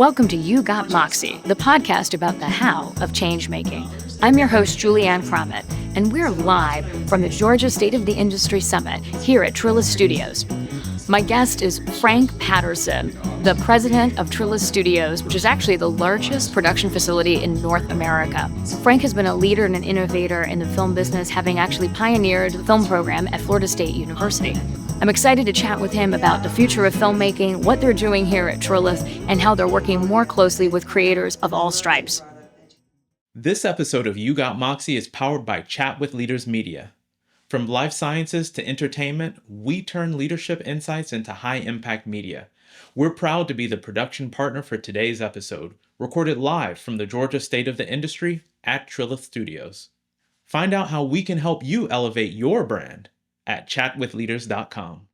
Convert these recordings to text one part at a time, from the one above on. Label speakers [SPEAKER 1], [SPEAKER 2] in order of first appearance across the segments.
[SPEAKER 1] Welcome to You Got Moxie, the podcast about the how of change making. I'm your host, Julianne Crommett, and we're live from the Georgia State of the Industry Summit here at Trilith Studios. My guest is Frank Patterson, the president of Trilith Studios, which is actually the largest production facility in North America. Frank has been a leader and an innovator in the film business, having actually pioneered the film program at Florida State University. I'm excited to chat with him about the future of filmmaking, what they're doing here at Trilith, and how they're working more closely with creators of all stripes.
[SPEAKER 2] This episode of You Got Moxie is powered by Chat with Leaders Media. From life sciences to entertainment, we turn leadership insights into high-impact media. We're proud to be the production partner for today's episode, recorded live from the Georgia State of the Industry at Trilith Studios. Find out how we can help you elevate your brand at chatwithleaders.com.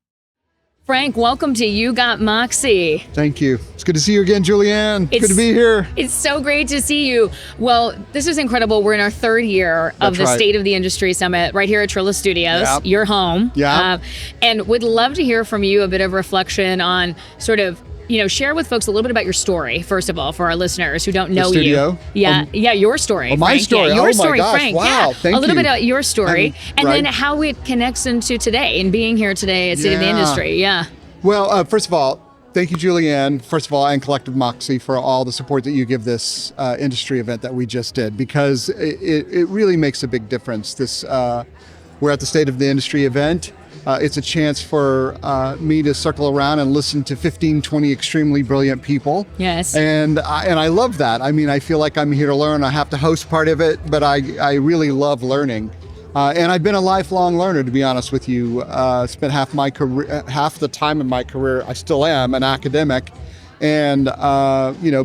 [SPEAKER 1] Frank, welcome to You Got Moxie.
[SPEAKER 3] Thank you. It's good to see you again, Julianne. Good to be here.
[SPEAKER 1] It's so great to see you. Well, this is incredible. We're in our third year of the State of the Industry Summit right here at Trilith Studios.
[SPEAKER 3] Yep.
[SPEAKER 1] Your home.
[SPEAKER 3] Yeah.
[SPEAKER 1] And would love to hear from you a bit of reflection on sort of, share with folks a little bit about your story, first of all, for our listeners who don't know
[SPEAKER 3] you.
[SPEAKER 1] Yeah, your story.
[SPEAKER 3] My
[SPEAKER 1] Frank.
[SPEAKER 3] story.
[SPEAKER 1] Yeah, your
[SPEAKER 3] oh
[SPEAKER 1] story,
[SPEAKER 3] my gosh.
[SPEAKER 1] Frank.
[SPEAKER 3] Wow.
[SPEAKER 1] Yeah.
[SPEAKER 3] Thank you.
[SPEAKER 1] A little bit about your story, and
[SPEAKER 3] right.
[SPEAKER 1] then how it connects into today and being here today at State of the Industry. Yeah.
[SPEAKER 3] Well, first of all, thank you, Julianne, first of all, and Collective Moxie for all the support that you give this industry event that we just did, because it really makes a big difference. We're at the State of the Industry event. It's a chance for me to circle around and listen to 15, 20 extremely brilliant people.
[SPEAKER 1] Yes.
[SPEAKER 3] And I love that. I mean, I feel like I'm here to learn. I have to host part of it, but I really love learning. And I've been a lifelong learner, to be honest with you. Spent half the time in my career, I still am an academic, and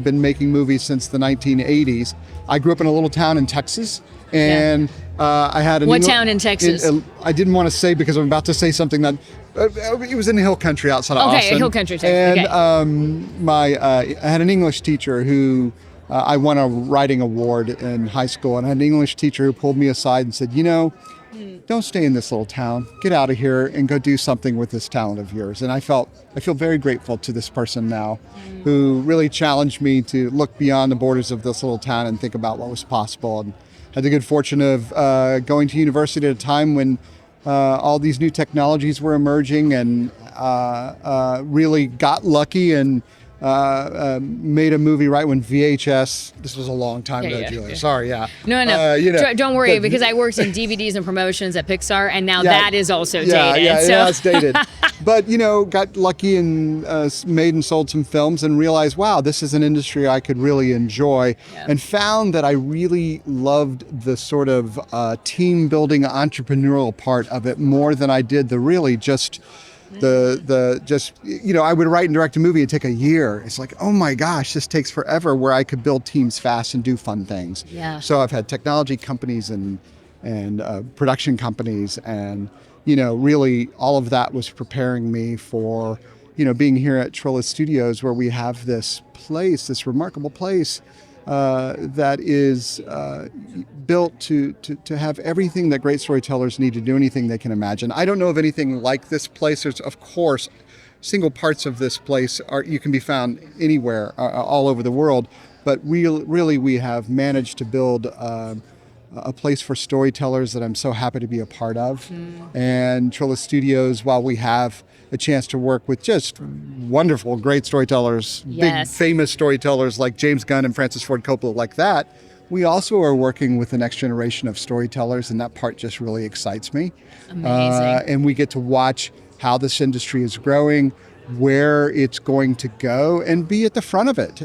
[SPEAKER 3] been making movies since the 1980s. I grew up in a little town in Texas, and I had
[SPEAKER 1] What town in Texas?
[SPEAKER 3] I didn't want to say because I'm about to say something that it was in the hill country outside of Austin.
[SPEAKER 1] Okay, hill country, Texas.
[SPEAKER 3] And I had an English teacher who. I won a writing award in high school, and I had an English teacher who pulled me aside and said, don't stay in this little town. Get out of here and go do something with this talent of yours. And I feel very grateful to this person now who really challenged me to look beyond the borders of this little town and think about what was possible. And had the good fortune of going to university at a time when all these new technologies were emerging, and really got lucky and made a movie right when VHS. This was a long time ago, Julia. Yeah. Sorry, yeah.
[SPEAKER 1] No. Don't worry, because I worked in DVDs and promotions at Pixar, and now that is also dated.
[SPEAKER 3] Yeah, it's dated. But got lucky and made and sold some films, and realized, wow, this is an industry I could really enjoy, and found that I really loved the sort of team building, entrepreneurial part of it more than I did the really just. I would write and direct a movie, it'd take a year. It's like, oh my gosh, this takes forever, where I could build teams fast and do fun things.
[SPEAKER 1] Yeah.
[SPEAKER 3] So I've had technology companies and production companies, and really all of that was preparing me for being here at Trilith Studios, where we have this remarkable place that is built to have everything that great storytellers need to do anything they can imagine. I don't know of anything like this place. There's, of course, single parts of this place you can be found anywhere, all over the world. But really, we have managed to build a place for storytellers that I'm so happy to be a part of. And Trilith Studios, while we have a chance to work with just wonderful, great storytellers, big famous storytellers like James Gunn and Francis Ford Coppola, like that, we also are working with the next generation of storytellers, and that part just really excites me.
[SPEAKER 1] Amazing.
[SPEAKER 3] And we get to watch how this industry is growing, where it's going to go, and be at the front of it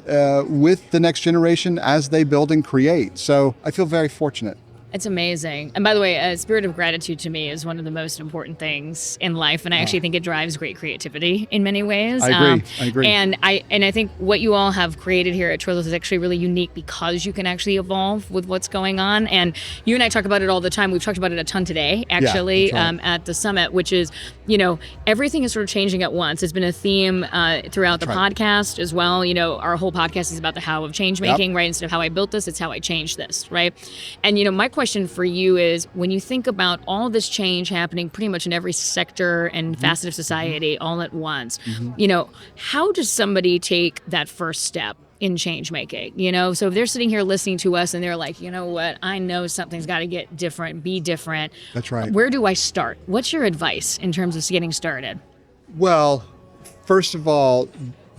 [SPEAKER 3] with the next generation as they build and create. So I feel very fortunate.
[SPEAKER 1] It's amazing. And by the way, a spirit of gratitude to me is one of the most important things in life. And I actually think it drives great creativity in many ways.
[SPEAKER 3] I agree.
[SPEAKER 1] And I think what you all have created here at Trilith is actually really unique, because you can actually evolve with what's going on. And you and I talk about it all the time. We've talked about it a ton today, actually, at the summit, which is, everything is sort of changing at once. It's been a theme throughout the podcast as well. Our whole podcast is about the how of change making, right? Instead of how I built this, it's how I changed this, right? And, my question for you is, when you think about all this change happening pretty much in every sector and facet of society all at once, how does somebody take that first step in change making, you know? So if they're sitting here listening to us and they're like, you know what, I know something's got to get different, be different.
[SPEAKER 3] That's right.
[SPEAKER 1] Where do I start? What's your advice in terms of getting started?
[SPEAKER 3] Well, first of all,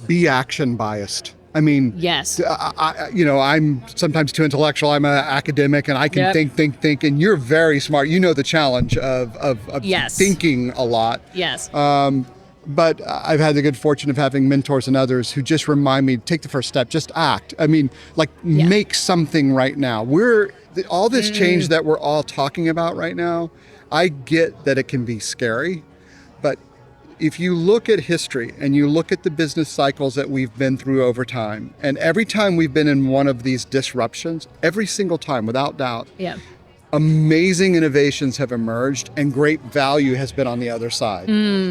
[SPEAKER 3] be action biased. I mean,
[SPEAKER 1] yes,
[SPEAKER 3] I'm sometimes too intellectual. I'm an academic and I can think, and you're very smart. You know the challenge of
[SPEAKER 1] yes.
[SPEAKER 3] thinking a lot.
[SPEAKER 1] Yes.
[SPEAKER 3] But I've had the good fortune of having mentors and others who just remind me, take the first step, just act. I mean, make something right now. All this change that we're all talking about right now, I get that it can be scary, but if you look at history and you look at the business cycles that we've been through over time, and every time we've been in one of these disruptions, every single time, without doubt, amazing innovations have emerged and great value has been on the other side.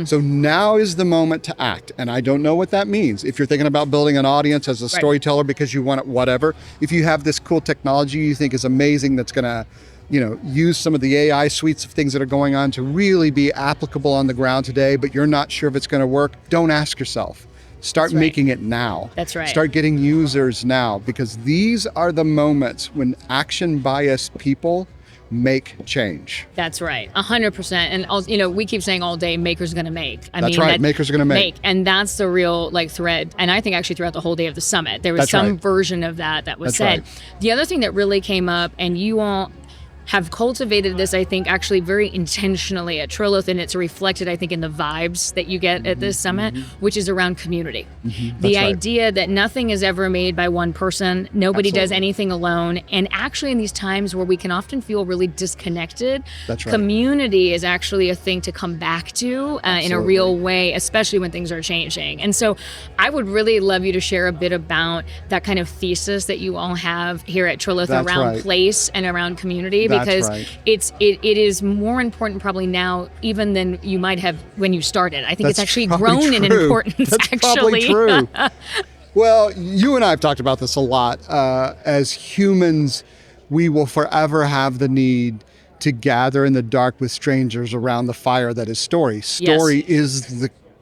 [SPEAKER 3] So now is the moment to act. And I don't know what that means. If you're thinking about building an audience as a storyteller because you want it, whatever, if you have this cool technology you think is amazing that's going to use some of the AI suites of things that are going on to really be applicable on the ground today, but you're not sure if it's going to work, don't ask yourself. Start making it now.
[SPEAKER 1] That's right.
[SPEAKER 3] Start getting users now, because these are the moments when action-biased people make change.
[SPEAKER 1] That's right, 100%. And we keep saying all day, makers gonna make.
[SPEAKER 3] Makers are gonna make.
[SPEAKER 1] And that's the real thread. And I think actually throughout the whole day of the summit, there was some version of that was said.
[SPEAKER 3] Right.
[SPEAKER 1] The other thing that really came up, and you all have cultivated this, I think, actually very intentionally at Trilith, and it's reflected, I think, in the vibes that you get at this summit, which is around community. The idea that nothing is ever made by one person, nobody does anything alone, and actually in these times where we can often feel really disconnected, community is actually a thing to come back to in a real way, especially when things are changing. And so I would really love you to share a bit about that kind of thesis that you all have here at Trilith around place and around community, because it is more important probably now even than you might have when you started. I think it's actually grown in importance.
[SPEAKER 3] That's probably true. Well, you and I have talked about this a lot. As humans, we will forever have the need to gather in the dark with strangers around the fire that is story. Story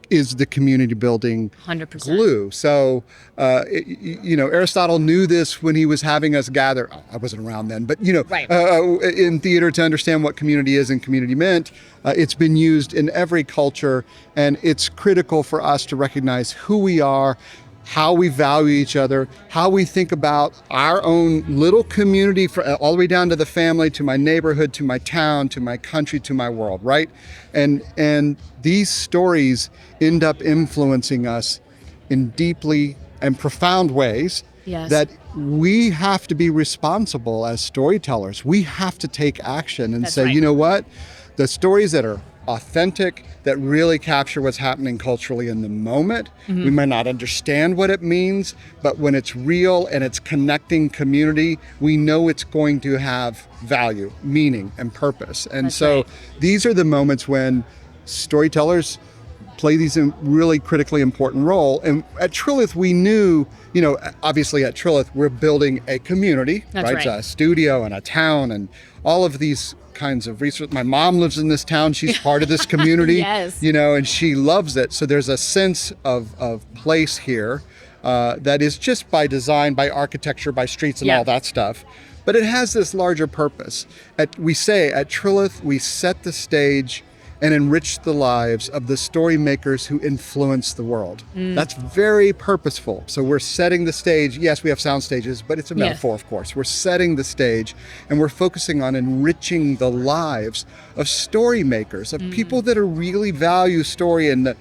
[SPEAKER 3] is the community building
[SPEAKER 1] 100%.
[SPEAKER 3] glue. So, Aristotle knew this when he was having us gather. I wasn't around then, but in theater to understand what community is and community meant. It's been used in every culture, and it's critical for us to recognize who we are, how we value each other, how we think about our own little community, all the way down to the family, to my neighborhood, to my town, to my country, to my world, right? And these stories end up influencing us in deeply and profound ways that we have to be responsible as storytellers. We have to take action and say, you know what? The stories that are authentic, that really capture what's happening culturally in the moment. We might not understand what it means, but when it's real and it's connecting community, we know it's going to have value, meaning, and purpose. And these are the moments when storytellers play these really critically important role. And at Trilith, we knew, obviously at Trilith, we're building a community, right? It's a studio and a town and all of these kinds of research. My mom lives in this town. She's part of this community, and she loves it. So there's a sense of place here that is just by design, by architecture, by streets and all that stuff. But it has this larger purpose. We say at Trilith, we set the stage and enrich the lives of the story makers who influence the world. That's very purposeful. So we're setting the stage. Yes, we have sound stages, but it's a metaphor, of course. We're setting the stage, and we're focusing on enriching the lives of story makers, of people that are really value story and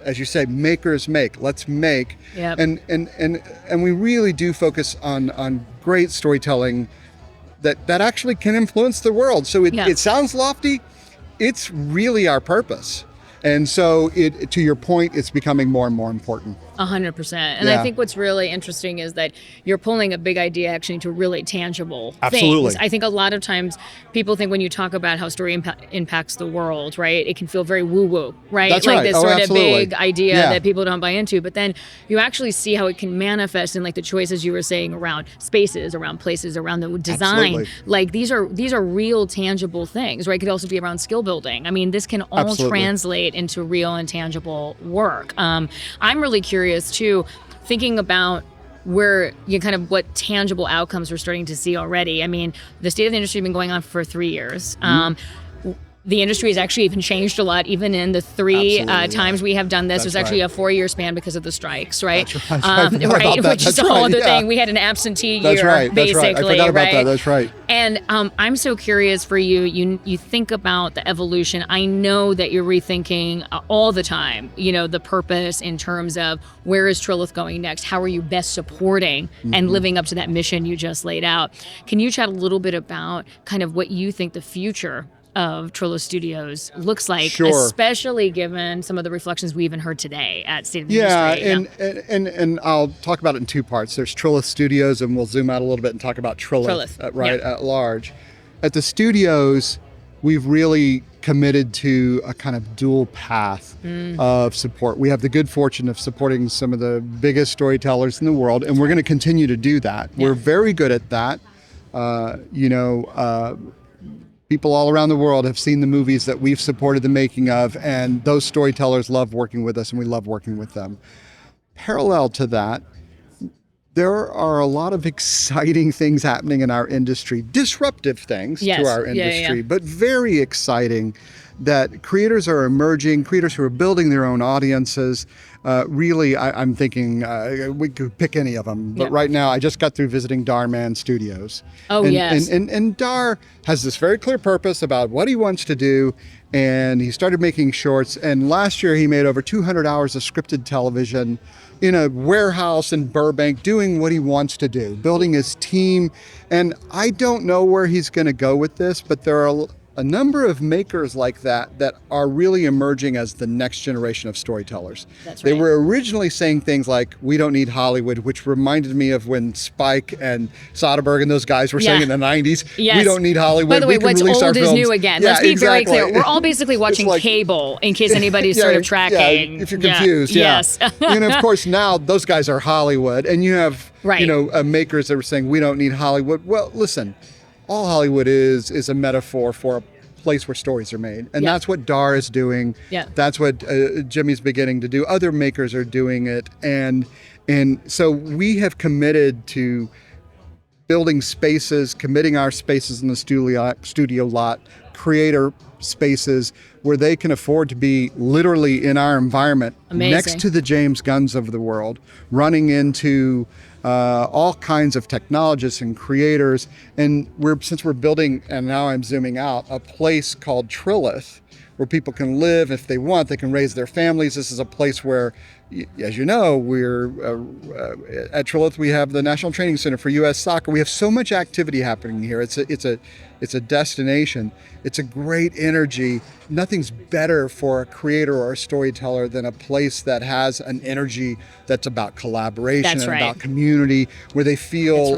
[SPEAKER 3] as you say, makers make. Let's make. And we really do focus on great storytelling that actually can influence the world. So it sounds lofty. It's really our purpose. And so to your point, it's becoming more and more important.
[SPEAKER 1] 100%. And I think what's really interesting is that you're pulling a big idea actually to really tangible things. I think a lot of times people think when you talk about how story impacts the world, right, it can feel very woo-woo, right?
[SPEAKER 3] That's
[SPEAKER 1] like this sort of big idea
[SPEAKER 3] Yeah.
[SPEAKER 1] that people don't buy into. But then you actually see how it can manifest in like the choices you were saying around spaces, around places, around the design.
[SPEAKER 3] Absolutely.
[SPEAKER 1] Like these are real tangible things, right? It could also be around skill building. I mean, this can all translate into real and tangible work. I'm really curious too, thinking about where you kind of what tangible outcomes we're starting to see already. I mean, the state of the industry has been going on for 3 years. The industry has actually even changed a lot, even in the three times we have done this. There's actually a 4-year span because of the strikes, right? Right, which is a whole other thing. We had an absentee year, basically.
[SPEAKER 3] I forgot about that. That's right.
[SPEAKER 1] And I'm so curious for you. You think about the evolution. I know that you're rethinking all the time, the purpose in terms of where is Trilith going next? How are you best supporting and living up to that mission you just laid out? Can you chat a little bit about kind of what you think the future of Trilith Studios looks like, especially given some of the reflections we even heard today at State of the Industry.
[SPEAKER 3] And I'll talk about it in 2 parts. There's Trilith Studios, and we'll zoom out a little bit and talk about Trilith. At large. At the studios, we've really committed to a kind of dual path of support. We have the good fortune of supporting some of the biggest storytellers in the world, and we're going to continue to do that. We're very good at that. People all around the world have seen the movies that we've supported the making of, and those storytellers love working with us, and we love working with them. Parallel to that, there are a lot of exciting things happening in our industry, disruptive things to our industry, but very exciting, that creators are emerging, creators who are building their own audiences. Really, I'm thinking we could pick any of them, but right now I just got through visiting Darman Studios. And Dar has this very clear purpose about what he wants to do, and he started making shorts, and last year he made over 200 hours of scripted television in a warehouse in Burbank, doing what he wants to do, building his team. And I don't know where he's going to go with this, but there are a number of makers like that are really emerging as the next generation of storytellers.
[SPEAKER 1] That's right.
[SPEAKER 3] They were originally saying things like, we don't need Hollywood, which reminded me of when Spike and Soderbergh and those guys were saying in the 90s, we don't need Hollywood.
[SPEAKER 1] By the way, what's old is new again. Let's be very clear. We're all basically watching cable, in case anybody's sort of tracking.
[SPEAKER 3] If you're confused,
[SPEAKER 1] Yes.
[SPEAKER 3] And of course now those guys are Hollywood, and you have makers that were saying, we don't need Hollywood. Well, listen, all Hollywood is a metaphor for a place where stories are made. And that's what Dar is doing. That's what Jimmy's beginning to do. Other makers are doing it. And so we have committed to building spaces, committing our spaces in the studio lot, creator spaces where they can afford to be literally in our environment, next to the James Gunns of the world, running into all kinds of technologists and creators. And since we're building, and now I'm zooming out, a place called Trilith, where people can live if they want, they can raise their families. This is a place where, as you know, we're at Trilith, we have the National Training Center for U.S. Soccer. We have so much activity happening here. It's a destination. It's a great energy. Nothing's better for a creator or a storyteller than a place that has an energy that's about collaboration and about community, where they feel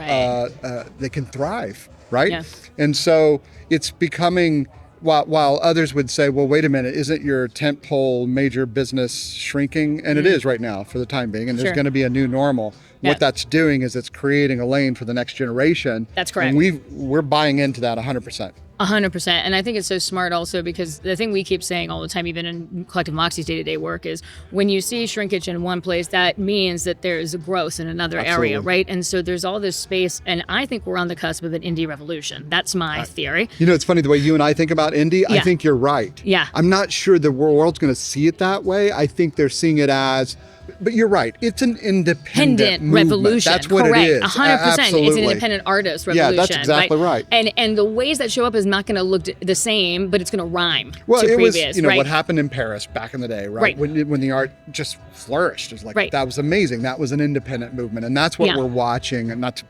[SPEAKER 3] they can thrive, right?
[SPEAKER 1] Yeah.
[SPEAKER 3] And so it's becoming, while others would say, well, wait a minute, isn't your tentpole major business shrinking? And it is right now for the time being, and there's going to be a new normal. What that's doing is it's creating a lane for the next generation.
[SPEAKER 1] That's correct.
[SPEAKER 3] And we're buying into that 100%.
[SPEAKER 1] 100%. And I think it's so smart also because the thing we keep saying all the time, even in Collective Moxie's day-to-day work, is when you see shrinkage in one place, that means that there's a growth in another area, right? And so there's all this space, and I think we're on the cusp of an indie revolution. That's my theory.
[SPEAKER 3] It's funny, the way you and I think about indie, I think you're right.
[SPEAKER 1] Yeah.
[SPEAKER 3] I'm not sure the world's going to see it that way. I think they're seeing it as, but you're right, it's an independent
[SPEAKER 1] revolution.
[SPEAKER 3] That's what
[SPEAKER 1] Correct.
[SPEAKER 3] it is.
[SPEAKER 1] 100%.
[SPEAKER 3] Absolutely.
[SPEAKER 1] It's an independent artist revolution.
[SPEAKER 3] Yeah, that's exactly right.
[SPEAKER 1] And the ways that show up is not going to look the same, but it's going to rhyme
[SPEAKER 3] to
[SPEAKER 1] previous.
[SPEAKER 3] Was, what happened in Paris back in the day, right? When the art just flourished. It was like, that was amazing. That was an independent movement. And that's what we're watching, and not to,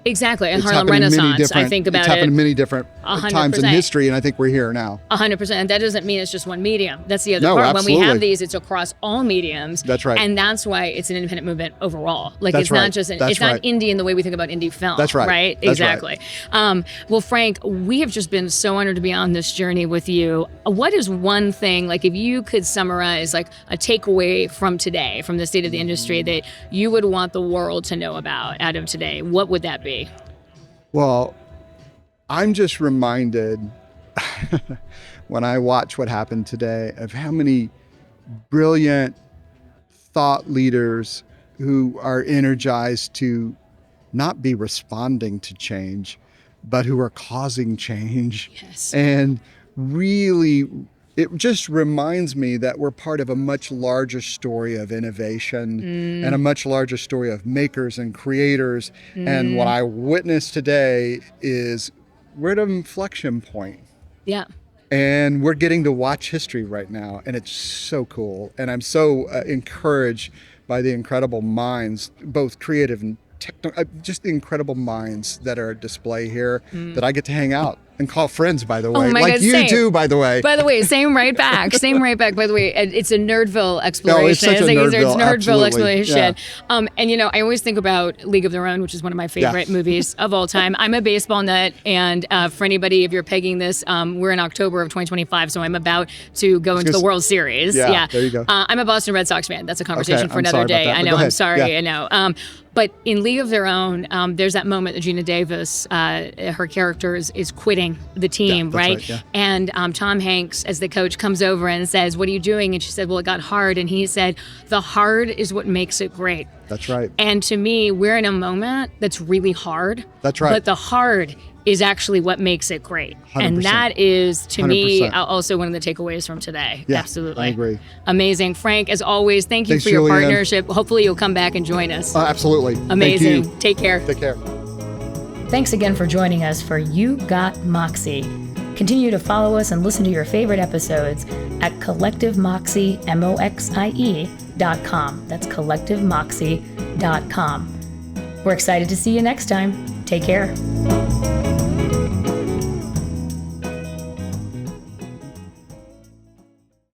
[SPEAKER 1] Exactly. And Harlem Renaissance, I think about
[SPEAKER 3] it's happened in many different
[SPEAKER 1] 100%.
[SPEAKER 3] times in history, and I think we're here now.
[SPEAKER 1] 100%. And that doesn't mean it's just one medium. That's the other part.
[SPEAKER 3] Absolutely.
[SPEAKER 1] When we have these, it's across all mediums.
[SPEAKER 3] That's right.
[SPEAKER 1] And that's why it's an independent movement overall. Like,
[SPEAKER 3] that's
[SPEAKER 1] it's
[SPEAKER 3] right.
[SPEAKER 1] not just,
[SPEAKER 3] that's
[SPEAKER 1] it's not indie in the way we think about indie film.
[SPEAKER 3] That's right.
[SPEAKER 1] Right?
[SPEAKER 3] That's
[SPEAKER 1] exactly.
[SPEAKER 3] Right.
[SPEAKER 1] Well, Frank, we have just been so honored to be on this journey with you. What is one thing, like if you could summarize like a takeaway from today, from the state of the industry that you would want the world to know about out of today, what would that be?
[SPEAKER 3] Well, I'm just reminded when I watch what happened today of how many brilliant thought leaders who are energized to not be responding to change, but who are causing change.
[SPEAKER 1] Yes.
[SPEAKER 3] And really, it just reminds me that we're part of a much larger story of innovation and a much larger story of makers and creators. And what I witnessed today is we're at an inflection point.
[SPEAKER 1] Yeah.
[SPEAKER 3] And we're getting to watch history right now. And it's so cool. And I'm so encouraged by the incredible minds, both creative and just the incredible minds that are at display here that I get to hang out and call friends, by the way.
[SPEAKER 1] my
[SPEAKER 3] like
[SPEAKER 1] God,
[SPEAKER 3] you
[SPEAKER 1] same.
[SPEAKER 3] do, by the way.
[SPEAKER 1] By the way, same right back. Same right back. By the way, it's a Nerdville exploration.
[SPEAKER 3] Oh, it's such a Nerdville, absolutely.
[SPEAKER 1] exploration.
[SPEAKER 3] Yeah.
[SPEAKER 1] And I always think about League of Their Own, which is one of my favorite movies of all time. I'm a baseball nut, and for anybody, if you're pegging this, we're in October of 2025, so I'm about to go into the World Series.
[SPEAKER 3] Yeah, there you go.
[SPEAKER 1] I'm a Boston Red Sox fan. That's a conversation for
[SPEAKER 3] I'm
[SPEAKER 1] another
[SPEAKER 3] sorry
[SPEAKER 1] day.
[SPEAKER 3] about that,
[SPEAKER 1] I
[SPEAKER 3] but
[SPEAKER 1] know.
[SPEAKER 3] go
[SPEAKER 1] I'm
[SPEAKER 3] ahead.
[SPEAKER 1] sorry.
[SPEAKER 3] Yeah.
[SPEAKER 1] I know. But in League of Their Own, there's that moment that Gina Davis, her character is quitting the team,
[SPEAKER 3] that's
[SPEAKER 1] right?
[SPEAKER 3] right, yeah.
[SPEAKER 1] And Tom Hanks, as the coach, comes over and says, "What are you doing?" And she said, "Well, it got hard." And he said, "The hard is what makes it great."
[SPEAKER 3] That's right.
[SPEAKER 1] And to me, we're in a moment that's really hard.
[SPEAKER 3] That's right.
[SPEAKER 1] But the hard is actually what makes it great.
[SPEAKER 3] 100%.
[SPEAKER 1] And that is, to me,
[SPEAKER 3] 100%.
[SPEAKER 1] also one of the takeaways from today.
[SPEAKER 3] Yeah,
[SPEAKER 1] Absolutely.
[SPEAKER 3] I agree.
[SPEAKER 1] Amazing. Frank, as always, thank you
[SPEAKER 3] Thanks,
[SPEAKER 1] for your
[SPEAKER 3] Julianne.
[SPEAKER 1] partnership. Hopefully you'll come back and join us.
[SPEAKER 3] Absolutely.
[SPEAKER 1] Amazing.
[SPEAKER 3] Thank you.
[SPEAKER 1] Take care.
[SPEAKER 3] Take care.
[SPEAKER 1] Thanks again for joining us for You Got Moxie. Continue to follow us and listen to your favorite episodes at collectivemoxie.com. That's collectivemoxie.com. We're excited to see you next time. Take care.